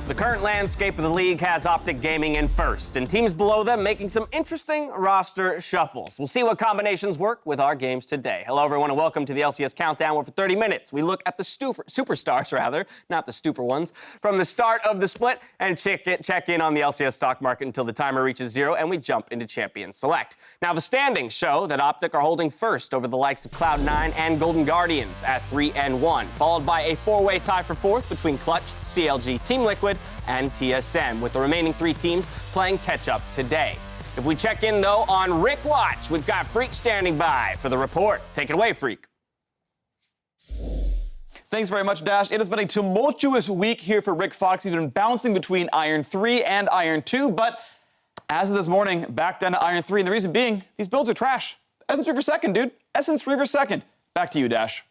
The current landscape of the league has Optic Gaming in first, and teams below them making some interesting roster shuffles. We'll see what combinations work with our games today. Hello, everyone, and welcome to the LCS Countdown, where for 30 minutes we look at the superstars, not the stupor ones, from the start of the split and check in on the LCS stock market until the timer reaches 0 and we jump into Champion Select. Now, the standings show that Optic are holding first over the likes of Cloud9 and Golden Guardians at 3-1, followed by a four-way tie for fourth between Clutch, CLG, Team Liquid, and TSM, with the remaining three teams playing catch-up today. If we check in, though, on Rick Watch, we've got Freak standing by for the report. Take it away, Freak. Thanks very much, Dash. It has been a tumultuous week here for Rick Fox. He's been bouncing between Iron 3 and Iron 2, but as of this morning, back down to Iron 3, and the reason being, these builds are trash. Essence Reaver second, dude. Essence Reaver second. Back to you, Dash.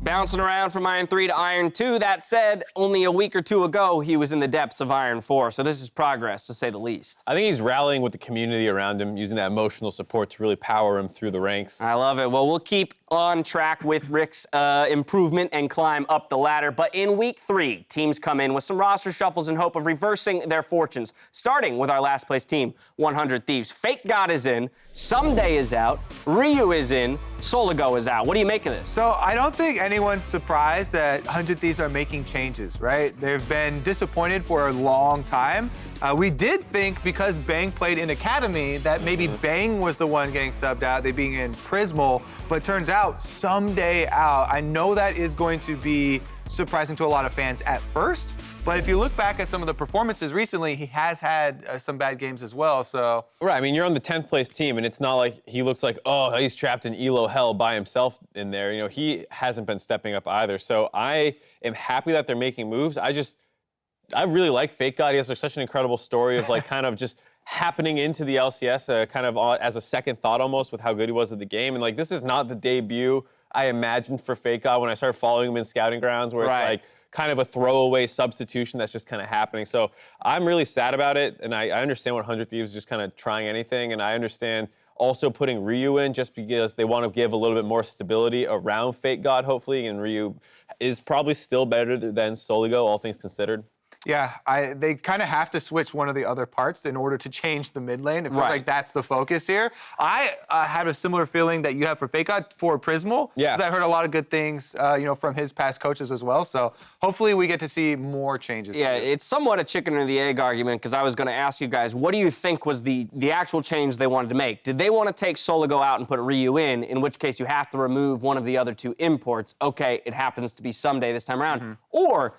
Bouncing around from Iron 3 to Iron 2. That said, only a week or two ago, he was in the depths of Iron 4, so this is progress, to say the least. I think he's rallying with the community around him, using that emotional support to really power him through the ranks. I love it. Well, we'll keep on track with Rick's improvement and climb up the ladder, but in week 3, teams come in with some roster shuffles in hope of reversing their fortunes, starting with our last place team, 100 Thieves. Fake God is in, Someday is out, Ryu is in, Soligo is out. What do you make of this? So I don't think anyone's surprised that 100 Thieves are making changes, right? They've been disappointed for a long time. We did think, because Bang played in Academy, that maybe Bang was the one getting subbed out, they being in Prismal, but turns out Someday out. I know that is going to be surprising to a lot of fans at first, but if you look back at some of the performances recently, he has had some bad games as well, so. Right, I mean, you're on the 10th place team, and it's not like he looks like, oh, he's trapped in ELO hell by himself in there. You know, he hasn't been stepping up either, so I am happy that they're making moves. I really like Fake God. He has such an incredible story of like kind of just happening into the LCS kind of as a second thought almost with how good he was at the game. And like, this is not the debut I imagined for Fake God when I started following him in Scouting Grounds, where it's like kind of a throwaway substitution that's just kind of happening. So I'm really sad about it. And I understand what 100 Thieves is just kind of trying anything. And I understand also putting Ryu in just because they want to give a little bit more stability around Fake God, hopefully. And Ryu is probably still better than Soligo, all things considered. Yeah, they kind of have to switch one of the other parts in order to change the mid lane. It feels like that's the focus here. I had a similar feeling that you have for Fake God for Prismal. Yeah. Because I heard a lot of good things, from his past coaches as well. So hopefully we get to see more changes. Yeah, here. it's somewhat a chicken or the egg argument, because I was going to ask you guys, what do you think was the actual change they wanted to make? Did they want to take Soligo out and put Ryu in which case you have to remove one of the other two imports? Okay, it happens to be Someday this time around. Or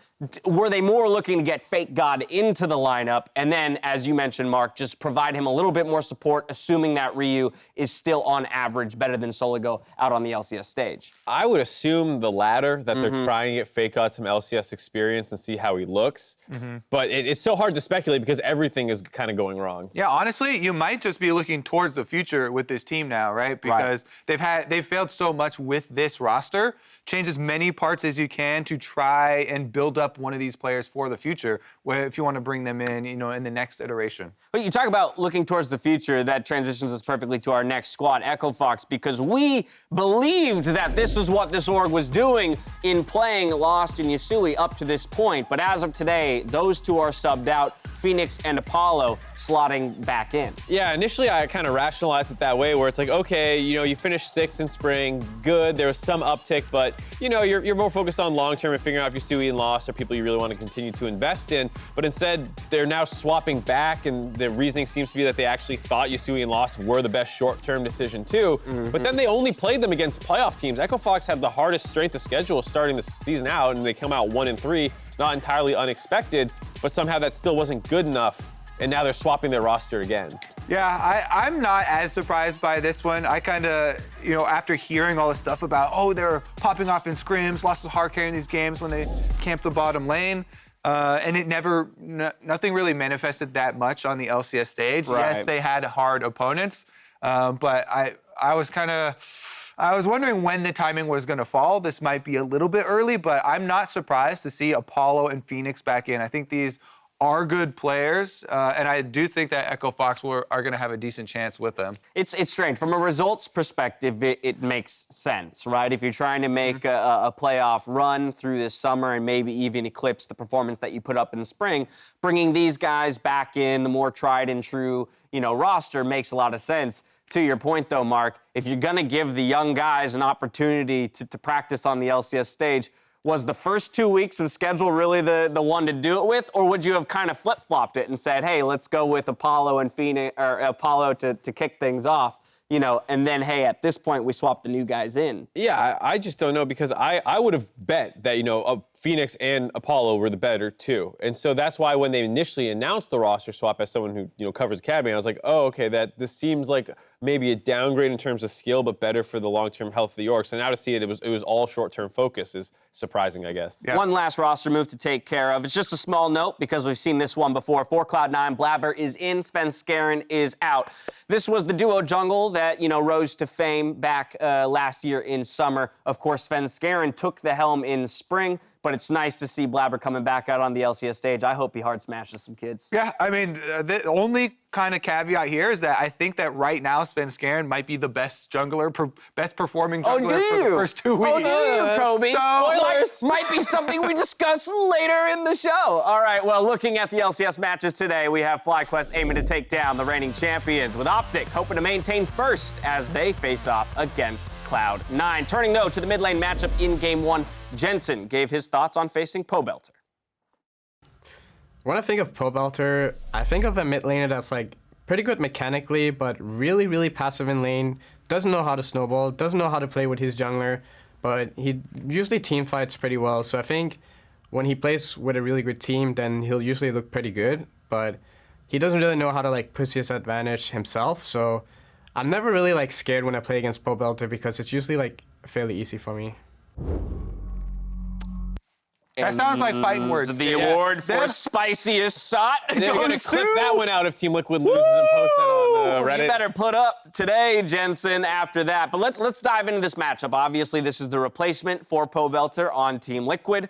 were they more looking to get Fake God into the lineup and then, as you mentioned, Mark, just provide him a little bit more support, assuming that Ryu is still on average better than Soligo out on the LCS stage? I would assume the latter, that they're trying to get Fake God some LCS experience and see how he looks. But it's so hard to speculate because everything is kind of going wrong. Yeah, honestly, you might just be looking towards the future with this team now, right? Because they've failed so much with this roster. Change as many parts as you can to try and build up one of these players for the future, if you want to bring them in, in the next iteration. But you talk about looking towards the future, that transitions us perfectly to our next squad, Echo Fox, because we believed that this is what this org was doing in playing Lost and Yasui up to this point. But as of today, those two are subbed out, Phoenix and Apollo slotting back in. Yeah, initially I kind of rationalized it that way, where it's like, okay, you finished 6th in spring, good, there was some uptick, but you're more focused on long-term and figuring out if Yasui and Lost are people you really want to continue to invest in. But instead, they're now swapping back, and the reasoning seems to be that they actually thought Yasui and Lost were the best short-term decision too. But then they only played them against playoff teams. Echo Fox had the hardest strength of schedule starting the season out, and they come out 1-3, not entirely unexpected, but somehow that still wasn't good enough, and now they're swapping their roster again. Yeah, I'm not as surprised by this one. I kind of, after hearing all this stuff about, they're popping off in scrims, Lost is hard carrying these games when they camp the bottom lane, and nothing really manifested that much on the LCS stage. Yes, they had hard opponents, but I was wondering when the timing was going to fall. This might be a little bit early, but I'm not surprised to see Apollo and Phoenix back in. I think these are good players, and I do think that Echo Fox are going to have a decent chance with them. It's strange. From a results perspective, it makes sense, right? If you're trying to make a playoff run through this summer and maybe even eclipse the performance that you put up in the spring, bringing these guys back in, the more tried and true, roster makes a lot of sense. To your point, though, Mark, if you're going to give the young guys an opportunity to practice on the LCS stage, was the first 2 weeks of schedule really the one to do it with, or would you have kind of flip-flopped it and said, hey, let's go with Apollo and Phoenix, or Apollo to kick things off, and then, hey, at this point, we swap the new guys in? Yeah, I just don't know, because I would have bet that, Phoenix and Apollo were the better two. And so that's why when they initially announced the roster swap, as someone who, covers Academy, I was like, oh, okay, this seems like maybe a downgrade in terms of skill, but better for the long-term health of the Orcs. So now to see it was all short-term focus is surprising, I guess. Yeah. One last roster move to take care of. It's just a small note because we've seen this one before. For Cloud9, Blabber is in, Sven Skaren is out. This was the duo jungle that, rose to fame back last year in summer. Of course, Sven Skaren took the helm in spring, but it's nice to see Blabber coming back out on the LCS stage. I hope he hard smashes some kids. Yeah, I mean, the only kind of caveat here is that I think that right now Sven Skaren might be the best jungler, best performing jungler for the first 2 weeks. Oh, do you, Kobe? So, Spoilers! Might be something we discuss later in the show. All right, well, looking at the LCS matches today, we have FlyQuest aiming to take down the reigning champions, with Optic hoping to maintain first as they face off against Cloud9. Turning, though, to the mid lane matchup in Game 1, Jensen gave his thoughts on facing Pobelter. When I think of Pobelter, I think of a mid laner that's pretty good mechanically, but really, really passive in lane. Doesn't know how to snowball, doesn't know how to play with his jungler, but he usually team fights pretty well. So I think when he plays with a really good team, then he'll usually look pretty good. But he doesn't really know how to push his advantage himself. So I'm never really scared when I play against Pobelter because it's usually fairly easy for me. that sounds like fighting words. The award for spiciest SOT They're going to goes clip to... that one out if Team Liquid loses and post that on Reddit. You better put up today, Jensen, after that. But let's dive into this matchup. Obviously, this is the replacement for Pobelter on Team Liquid.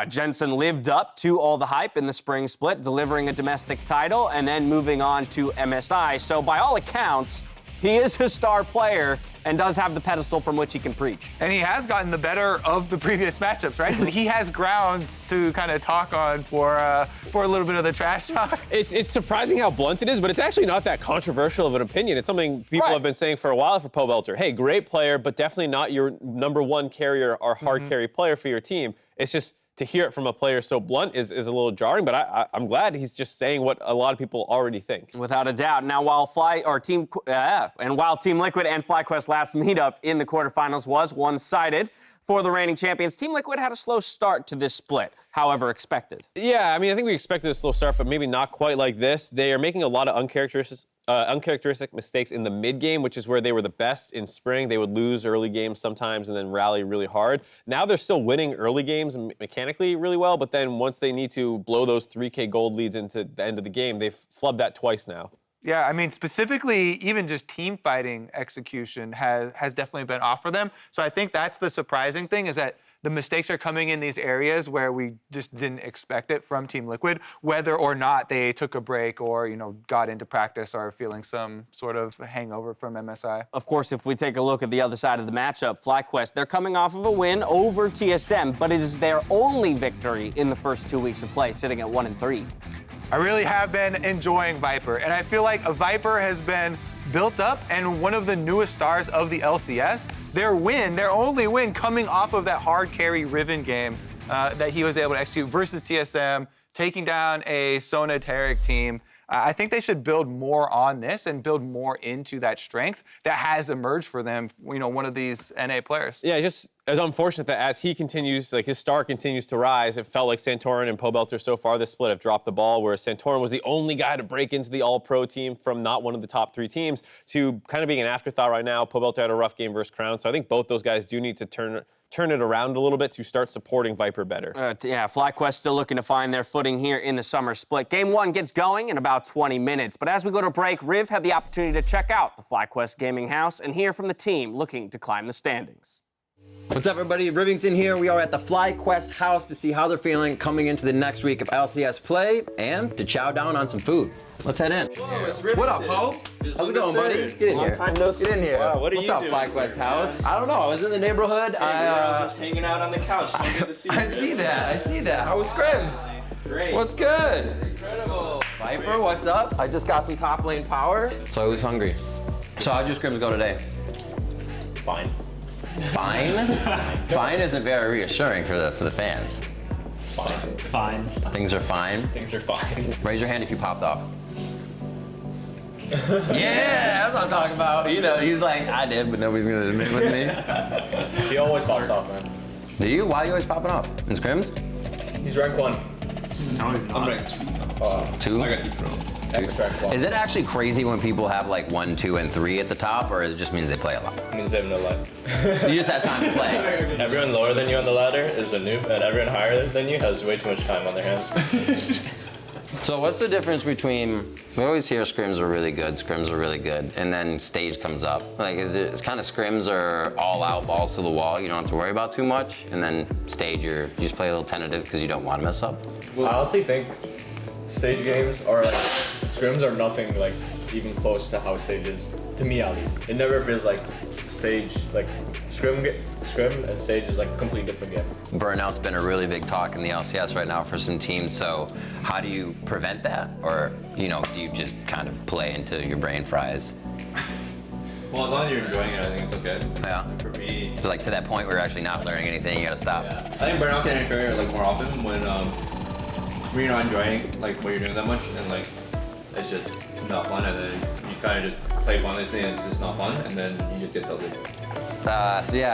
Jensen lived up to all the hype in the spring split, delivering a domestic title and then moving on to MSI. So by all accounts, he is a star player and does have the pedestal from which he can preach. And he has gotten the better of the previous matchups, right? So he has grounds to kind of talk on for a little bit of the trash talk. It's surprising how blunt it is, but it's actually not that controversial of an opinion. It's something people have been saying for a while for Pobelter. Hey, great player, but definitely not your number one carrier or hard carry player for your team. It's just to hear it from a player so blunt is a little jarring, but I'm glad he's just saying what a lot of people already think. Without a doubt. Now, while Team Liquid and FlyQuest last meetup in the quarterfinals was one-sided for the reigning champions, Team Liquid had a slow start to this split, however expected. Yeah, I mean, I think we expected a slow start, but maybe not quite like this. They are making a lot of uncharacteristic mistakes in the mid game, which is where they were the best in spring. They would lose early games sometimes and then rally really hard. Now they're still winning early games mechanically really well, but then once they need to blow those 3K gold leads into the end of the game, they've flubbed that twice now. Yeah, I mean, specifically, even just team fighting execution has definitely been off for them. So I think that's the surprising thing, is that the mistakes are coming in these areas where we just didn't expect it from Team Liquid, whether or not they took a break or, got into practice or feeling some sort of hangover from MSI. Of course, if we take a look at the other side of the matchup, FlyQuest, they're coming off of a win over TSM, but it is their only victory in the first 2 weeks of play, sitting at 1-3. I really have been enjoying Viper, and I feel like Viper has been built up and one of the newest stars of the LCS. Their only win coming off of that hard carry Riven game that he was able to execute versus TSM, taking down a Sona Tarek team. I think they should build more on this and build more into that strength that has emerged for them, one of these NA players. Yeah, just it's unfortunate that as he continues, his star continues to rise, it felt like Santorin and Pobelter so far this split have dropped the ball, whereas Santorin was the only guy to break into the all-pro team from not one of the top 3 teams to kind of being an afterthought right now. Pobelter had a rough game versus Crown, so I think both those guys do need to turn it around a little bit to start supporting Viper better. Yeah, FlyQuest still looking to find their footing here in the summer split. Game 1 gets going in about 20 minutes. But as we go to break, Riv had the opportunity to check out the FlyQuest gaming house and hear from the team looking to climb the standings. What's up, everybody? Rivington here. We are at the FlyQuest house to see how they're feeling coming into the next week of LCS play and to chow down on some food. Let's head in. What up, Poe? How's it going, buddy? Get in here. Get in here. Wow, what are What's you up, doing FlyQuest house? I don't know. I was in the neighborhood. Just hanging out on the couch. I see that. How was Scrims? Great. What's good? Incredible. Viper, what's up? I just got some top lane power. So who's hungry? So how'd your Scrims go today? Fine. Fine? Fine isn't very reassuring for the fans. Fine. Things are fine. Things are fine. Raise your hand if you popped off. Yeah, that's what I'm talking about. You know, he's like, I did, but nobody's gonna admit with me. He always pops off, man. Do you? Why are you always popping off? In Scrims? He's rank 1. No, I'm ranked 2. 2? I got deep throw. Epic rank 1. Is it actually crazy when people have like 1, 2, and 3 at the top, or it just means they play a lot? Means they have no life. You just have time to play. Everyone lower than you on the ladder is a noob, and everyone higher than you has way too much time on their hands. So what's the difference between, we always hear scrims are really good, and then stage comes up. Like, it's kind of scrims are all out, balls to the wall, you don't have to worry about too much, and then stage, you just play a little tentative because you don't want to mess up? I honestly think stage games are like, scrims are nothing like even close to how stage is, to me at least. It never feels like stage, like scrim and stage is like a completely different game. Burnout's been a really big talk in the LCS right now for some teams, so how do you prevent that? Or, you know, do you just kind of play until your brain fries? Well, as long as you're enjoying it, I think it's okay. Yeah. For me, So like to that point where you're actually not learning anything, you gotta stop. yeah. I think burnout can occur like more often when you're not enjoying like what you're doing that much, and like it's just not fun, and then you kind of just play mindlessly and it's just not fun, and then you just get tilted. So yeah,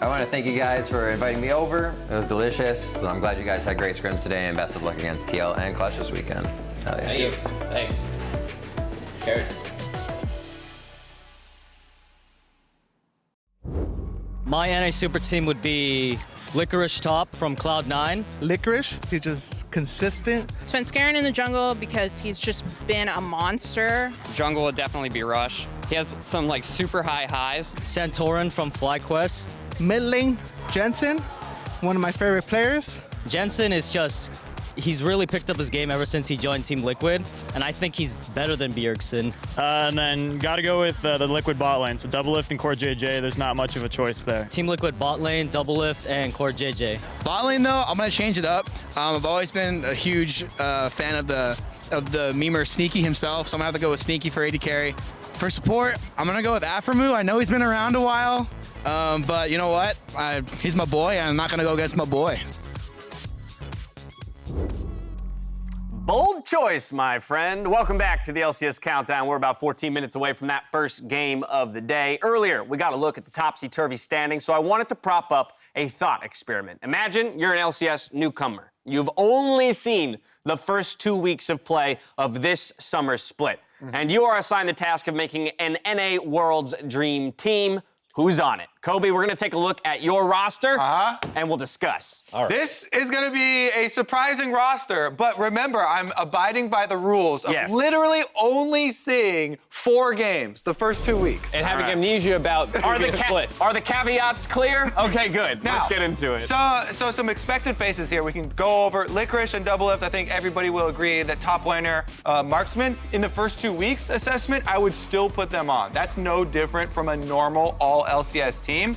I want to thank you guys for inviting me over. It was delicious. So I'm glad you guys had great scrims today, and best of luck against TL and Clutch this weekend. Hell yeah. Thanks. Carrots. My NA super team would be Licorice Top from Cloud9. Licorice, he's just consistent. Svenskeren in the jungle because he's just been a monster. Jungle would definitely be Rush. He has some like super high highs. Santorin from FlyQuest. Mid lane, Jensen, one of my favorite players. Jensen is just, he's really picked up his game ever since he joined Team Liquid, and I think he's better than Bjergsen. And then gotta go with the Liquid bot lane. So Double Lift and Core JJ, there's not much of a choice there. Team Liquid bot lane, Double Lift, and Core JJ. Bot lane though, I'm gonna change it up. I've always been a huge fan of the memer Sneaky himself, so I'm gonna have to go with Sneaky for AD carry. For support, I'm gonna go with Aframu. I know he's been around a while, but you know what? He's my boy, and I'm not gonna go against my boy. Bold choice, my friend. Welcome back to the LCS Countdown. We're about 14 minutes away from that first game of the day. Earlier, we got a look at the topsy-turvy standings, so I wanted to prop up a thought experiment. Imagine you're an LCS newcomer. You've only seen the first 2 weeks of play of this summer split, and you are assigned the task of making an NA World's Dream Team. Who's on it? Kobe, we're going to take a look at your roster, and we'll discuss. All right. This is going to be a surprising roster, but remember, I'm abiding by the rules of literally only seeing 4 games the first 2 weeks. And having amnesia about previous splits. Are the caveats clear? Okay, good. Now, let's get into it. So some expected faces here. We can go over Licorice and Double Lift. I think everybody will agree that top laner Marksman, in the first 2 weeks assessment, I would still put them on. That's no different from a normal all LCS team.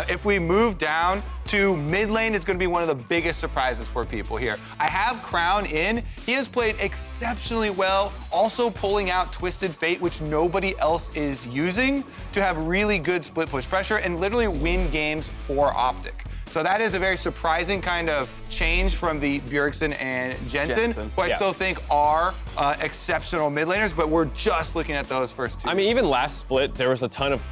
If we move down to mid lane, is going to be one of the biggest surprises for people here. I have Crown in. He has played exceptionally well, also pulling out Twisted Fate, which nobody else is using, to have really good split push pressure and literally win games for Optic. So that is a very surprising kind of change from the Bjergsen and Jensen, who I still think are exceptional mid laners, but we're just looking at those first 2. I mean, even last split, there was a ton of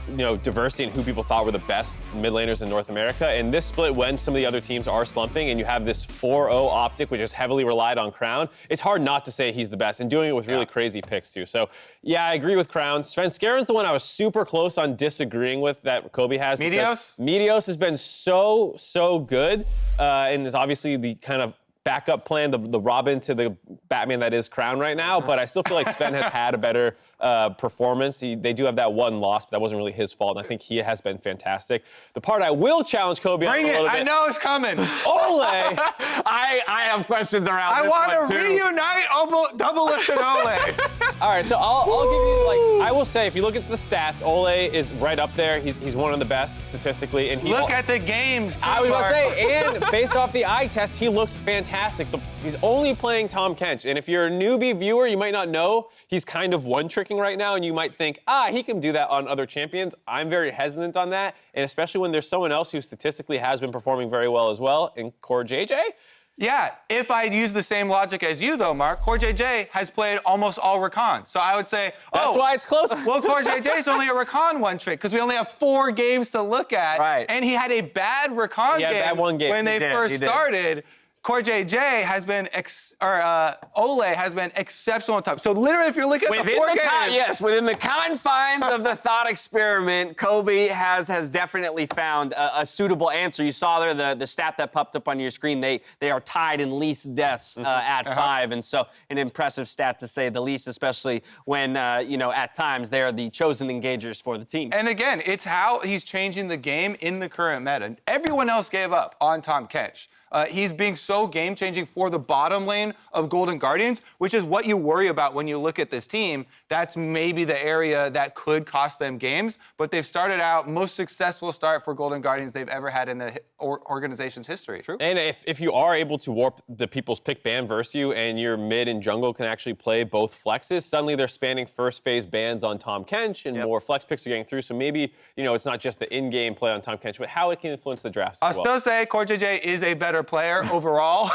diversity in who people thought were the best mid laners in North America. And this split, when some of the other teams are slumping, and you have this 4-0 Optic, which is heavily relied on Crown, it's hard not to say he's the best, and doing it with really crazy picks too. So yeah, I agree with Crown. Svenskeren's the one I was super close on disagreeing with that Kobe has. Meteos? Meteos has been so good, and is obviously the kind of backup plan, the Robin to the Batman that is Crown right now, but I still feel like Sven has had a better performance. They do have that one loss, but that wasn't really his fault, and I think he has been fantastic. The part I will challenge Kobe on a little bit. I know it's coming. Ole! I have questions around this want one, to too. reunite Double Lift and Ole. All right, so I'll give you, I will say, if you look at the stats, Ole is right up there. He's one of the best statistically. And Look at the games, too, I was going to Mark. say, and based off the eye test, he looks fantastic. He's only playing Tom Kench. And if you're a newbie viewer, you might not know he's kind of one-tricking right now, and you might think, he can do that on other champions. I'm very hesitant on that, and especially when there's someone else who statistically has been performing very well as well, in Core JJ. Yeah, if I use the same logic as you, though, Mark, Core JJ has played almost all Rakan. So I would say, that's why it's close. Well, Core JJ is only a Rakan one trick because we only have 4 games to look at. Right. And he had a bad Rakan bad one game. when they first He did. started. Core JJ has been, Ole has been exceptional on top. So literally, if you're looking at the 4 games. Within the confines of the thought experiment, Kobe has definitely found a suitable answer. You saw there the stat that popped up on your screen. They are tied in least deaths at 5, and so an impressive stat to say the least, especially when at times they are the chosen engagers for the team. And again, it's how he's changing the game in the current meta. Everyone else gave up on Tom Kench. He's being so game-changing for the bottom lane of Golden Guardians, which is what you worry about when you look at this team. That's maybe the area that could cost them games, but they've started out most successful start for Golden Guardians they've ever had in the organization's history. True. And if you are able to warp the people's pick ban versus you, and your mid and jungle can actually play both flexes, suddenly they're spanning first phase bans on Tom Kench, and more flex picks are getting through. So maybe, it's not just the in-game play on Tom Kench, but how it can influence the drafts as well. I'll still say Core JJ is a better player overall.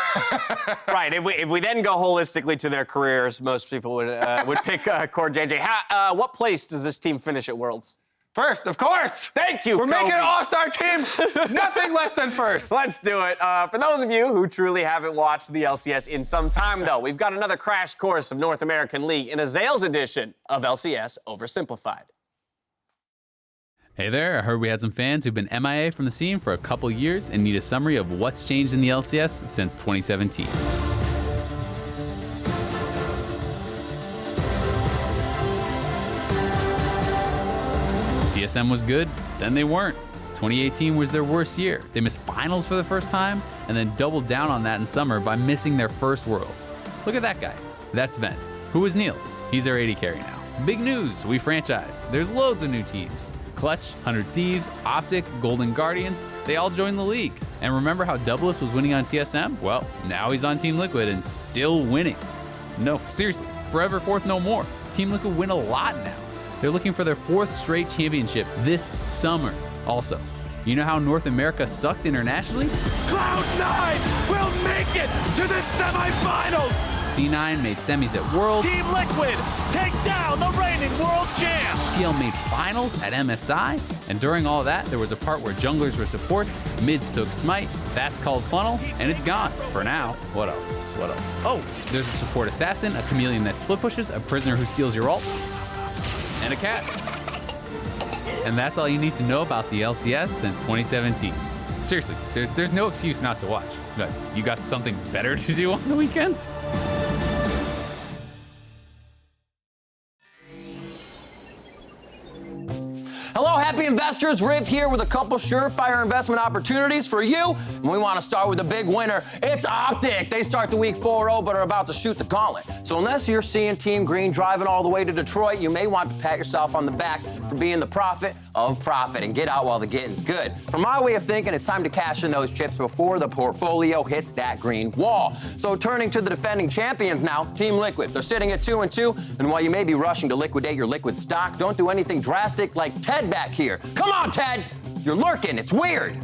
Right. If we then go holistically to their careers, most people would pick Core JJ. What place does this team finish at Worlds? First, of course. Thank you, We're Kobe. making an all-star team. Nothing less than first. Let's do it. For those of you who truly haven't watched the LCS in some time, though, we've got another crash course of North American League in a Zales edition of LCS Oversimplified. Hey there, I heard we had some fans who've been MIA from the scene for a couple years and need a summary of what's changed in the LCS since 2017. TSM was good, then they weren't. 2018 was their worst year. They missed finals for the first time and then doubled down on that in summer by missing their first Worlds. Look at that guy. That's Sven. Who is Niels? He's their AD carry now. Big news, we franchised. There's loads of new teams. Clutch, 100 Thieves, Optic, Golden Guardians, they all joined the league. And remember how Doublelift was winning on TSM? Well, now he's on Team Liquid and still winning. No, seriously, forever fourth no more. Team Liquid win a lot now. They're looking for their 4th straight championship this summer. Also, you know how North America sucked internationally? Cloud9 will make it to the semifinals! C9 made semis at Worlds. Team Liquid take down the reigning world champ! TL made finals at MSI. And during all that, there was a part where junglers were supports, mids took smite, that's called funnel, and it's gone. For now. What else? Oh, there's a support assassin, a chameleon that split pushes, a prisoner who steals your ult, and a cat. And that's all you need to know about the LCS since 2017. Seriously, there's no excuse not to watch. But you got something better to do on the weekends? Hello, happy investors. Riv here with a couple surefire investment opportunities for you. And we want to start with a big winner. It's Optic. They start the week 4-0, but are about to shoot the gauntlet. So unless you're seeing Team Green driving all the way to Detroit, you may want to pat yourself on the back for being the prophet of profit and get out while the getting's good. From my way of thinking, it's time to cash in those chips before the portfolio hits that green wall. So turning to the defending champions now, Team Liquid. They're sitting at 2-2, and while you may be rushing to liquidate your liquid stock, don't do anything drastic like Ted back here. Come on, Ted! You're lurking, it's weird.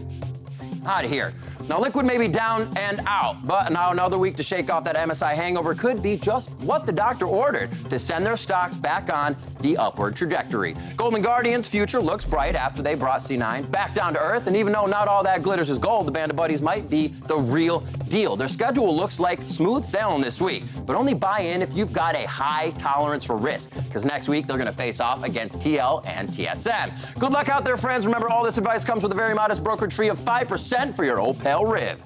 Out of here. Now, Liquid may be down and out, but now another week to shake off that MSI hangover could be just what the doctor ordered to send their stocks back on the upward trajectory. Golden Guardians' future looks bright after they brought C9 back down to earth, and even though not all that glitters is gold, the band of buddies might be the real deal. Their schedule looks like smooth sailing this week, but only buy in if you've got a high tolerance for risk, because next week they're going to face off against TL and TSM. Good luck out there, friends. Remember, all this advice comes with a very modest brokerage fee of 5% for your old pal Riv.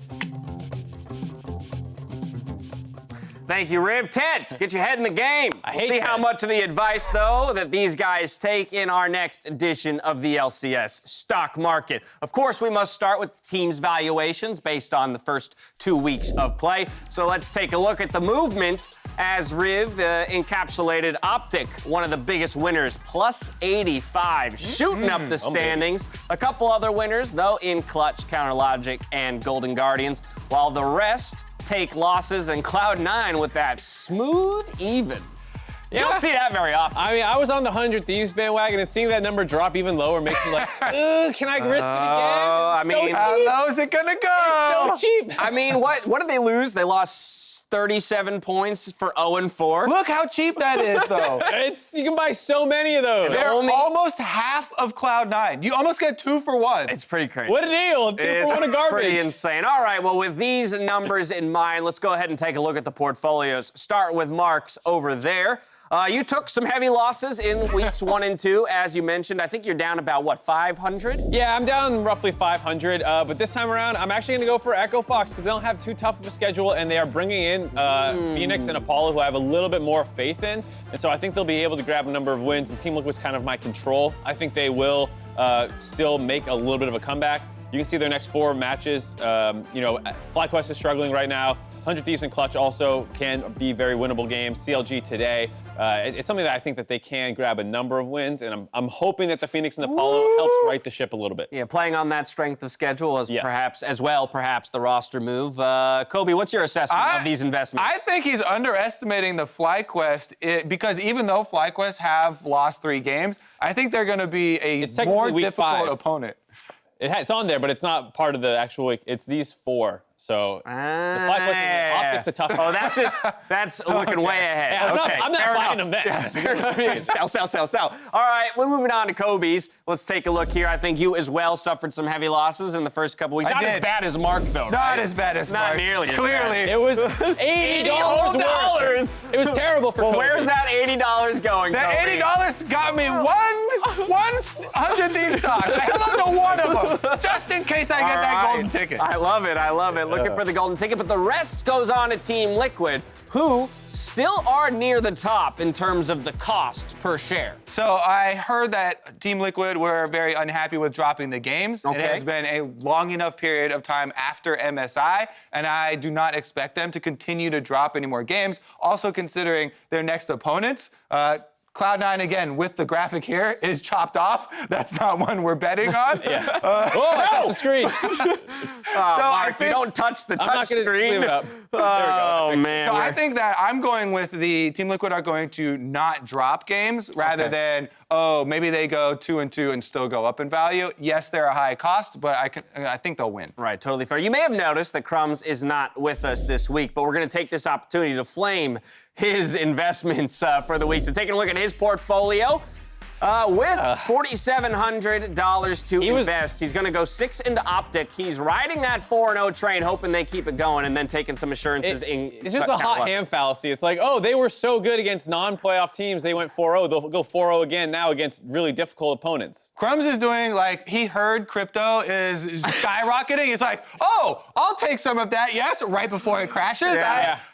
Thank you, Riv. Ted, get your head in the game. We'll see how much of the advice, though, that these guys take in our next edition of the LCS stock market. Of course, we must start with teams' valuations based on the first 2 weeks of play. So let's take a look at the movement as Riv encapsulated Optic, one of the biggest winners, plus 85, shooting up the standings. A couple other winners, though, in Clutch, Counterlogic, and Golden Guardians, while the rest take losses, and Cloud9 with that smooth even. You don't see that very often. I mean, I was on the 100 Thieves bandwagon, and seeing that number drop even lower makes me like, ugh, can I risk it again? How low is it gonna go? It's so cheap. I mean, what did they lose? They lost 37 points for 0-4. Look how cheap that is, though. You can buy so many of those. They're almost half of Cloud9. You almost get 2 for 1. It's pretty crazy. What a deal. 2 for 1 of garbage. Pretty insane. All right, well, with these numbers in mind, let's go ahead and take a look at the portfolios. Start with Mark's over there. You took some heavy losses in weeks 1 and 2, as you mentioned. I think you're down about, what, 500? Yeah, I'm down roughly 500, but this time around, I'm actually going to go for Echo Fox because they don't have too tough of a schedule, and they are bringing in Phoenix and Apollo, who I have a little bit more faith in, and so I think they'll be able to grab a number of wins, and Team Liquid's kind of my control. I think they will still make a little bit of a comeback. You can see their next 4 matches. FlyQuest is struggling right now. 100 Thieves and Clutch also can be very winnable games. CLG today, it's something that I think that they can grab a number of wins, and I'm hoping that the Phoenix and Apollo helps right the ship a little bit. Yeah, playing on that strength of schedule as perhaps the roster move. Kobe, what's your assessment of these investments? I think he's underestimating the FlyQuest because even though FlyQuest have lost 3 games, I think they're going to be a more difficult opponent. It's on there, but it's not part of the actual week. It's these 4. So the FlyQuest Optic's the tough. Oh, that's looking way ahead. Yeah, I'm not buying them then. Yeah, sell. All right, we're moving on to Kobe's. Let's take a look here. I think you as well suffered some heavy losses in the first couple weeks. Not as bad as Mark, though. Not as bad as Mark. Not nearly as Clearly. bad. It was $80 It was terrible for Kobe. Where's that $80 going, That $80 got me one 100 Thieves stock. I held on to one of them, just in case I get that golden ticket. I love it. Looking for the golden ticket, but the rest goes on to Team Liquid, who still are near the top in terms of the cost per share. So I heard that Team Liquid were very unhappy with dropping the games. Okay. It has been a long enough period of time after MSI, and I do not expect them to continue to drop any more games. Also considering their next opponents, Cloud9, again, with the graphic here, is chopped off. That's not one we're betting on. I touched the screen. Mark, you don't touch the touch screen. Leave it up. Oh, man. So I think that I'm going with the Team Liquid are going to not drop games rather than, maybe they go 2-2 and still go up in value. Yes, they're a high cost, but I think they'll win. Right, totally fair. You may have noticed that Crumbs is not with us this week, but we're going to take this opportunity to flame his investments for the week. So taking a look at his portfolio. With $4,700 to invest, he's going to go 6 into Optic. He's riding that 4-0 train, hoping they keep it going, and then taking some assurances. It's just the hot hand fallacy. It's like, they were so good against non-playoff teams. They went 4-0. They'll go 4-0 again now against really difficult opponents. Crumbs is doing he heard crypto is skyrocketing. He's like, I'll take some of that, yes, right before it crashes.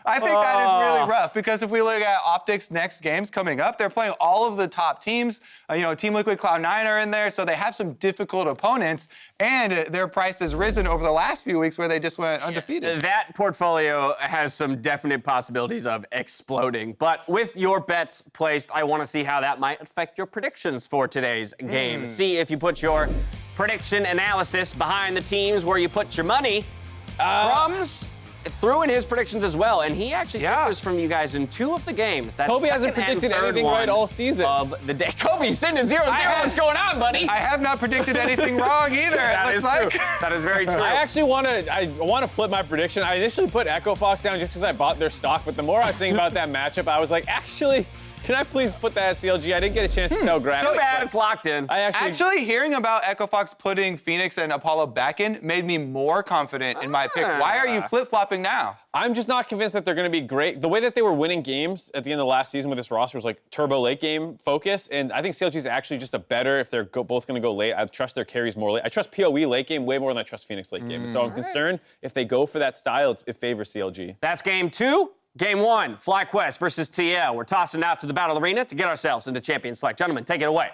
I think that is really rough because if we look at Optic's next games coming up, they're playing all of the top teams. Team Liquid, Cloud9 are in there, so they have some difficult opponents, and their price has risen over the last few weeks where they just went undefeated. That portfolio has some definite possibilities of exploding, but with your bets placed, I want to see how that might affect your predictions for today's game. See if you put your prediction analysis behind the teams where you put your money. Crumbs threw in his predictions as well, and he actually differs from you guys in 2 of the games. That's Kobe hasn't predicted anything right all season. Of the day. Kobe's sitting at 0-0. What's going on, buddy? I have not predicted anything wrong either. That is true. That is very true. I actually want to flip my prediction. I initially put Echo Fox down just because I bought their stock, but the more I was thinking about that matchup, I was like, actually, can I please put that as CLG? I didn't get a chance to tell Grab. Too bad it's locked in. Actually, hearing about Echo Fox putting Phoenix and Apollo back in made me more confident in my pick. Why are you flip-flopping now? I'm just not convinced that they're going to be great. The way that they were winning games at the end of last season with this roster was like turbo late game focus, and I think CLG is actually just a better if they're both going to go late. I trust their carries more late. I trust PoE late game way more than I trust Phoenix late game. So I'm concerned if they go for that style, it favors CLG. That's game 2. Game 1, FlyQuest versus TL. We're tossing out to the battle arena to get ourselves into Champion Select. Gentlemen, take it away.